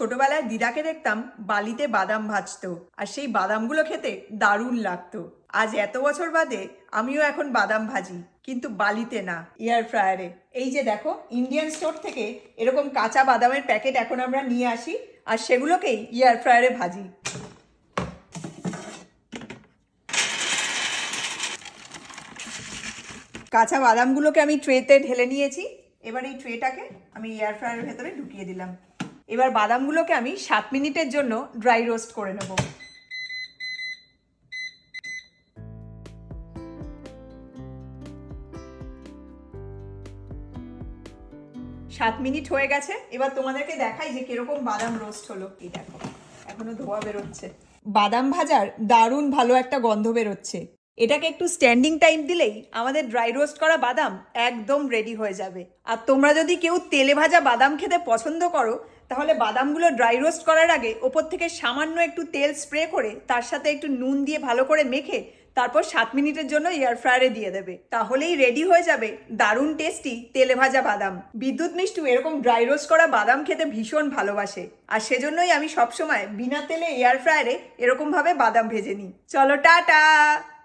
ছোটবেলায় দিদাকে দেখতাম বালিতে বাদাম ভাজতো, আর সেই বাদামগুলো খেতে দারুণ লাগতো। আজ এত বছর বাদে আমিও এখন বাদাম ভাজি, কিন্তু বালিতে না, এয়ার ফ্রায়ারে। এই যে দেখো, ইন্ডিয়ান স্টোর থেকে এরকম কাঁচা বাদামের প্যাকেট এখন আমরা নিয়ে আসি, আর সেগুলোকেই এয়ার ফ্রায়ারে ভাজি। কাঁচা বাদামগুলোকে আমি ট্রেতে ঢেলে নিয়েছি। এবার এই ট্রেটাকে আমি এয়ার ফ্রায়ারের ভেতরে ঢুকিয়ে দিলাম। এবার বাদামগুলোকে আমি 7 মিনিটের জন্য ড্রাই রোস্ট করে নেব। সাত মিনিট হয়ে গেছে। এবার তোমাদেরকে দেখাই যে কিরকম বাদাম রোস্ট হলো। এই দেখো, এখনো ধোয়া বেরোচ্ছে। বাদাম ভাজার দারুণ ভালো একটা গন্ধ বেরোচ্ছে। এটাকে একটু স্ট্যান্ডিং টাইম দিলেই আমাদের ড্রাই রোস্ট করা বাদাম একদম রেডি হয়ে যাবে। আর তোমরা যদি কেউ তেলে ভাজা বাদাম খেতে পছন্দ করো, তাহলে বাদামগুলো ড্রাই রোস্ট করার আগে ওপর থেকে সামান্য একটু তেল স্প্রে করে তার সাথে একটু নুন দিয়ে ভালো করে মেখে তারপর 7 মিনিটের জন্য এয়ার ফ্রায়ারে দিয়ে দেবে। তাহলেই রেডি হয়ে যাবে দারুণ টেস্টি তেলে ভাজা বাদাম। বিদ্যুৎ মিষ্টু এরকম ড্রাই রোস্ট করা বাদাম খেতে ভীষণ ভালোবাসে, আর সেজন্যই আমি সবসময় বিনা তেলে এয়ার ফ্রায়ারে এরকমভাবে বাদাম ভেজে নিই। চলো, টাটা।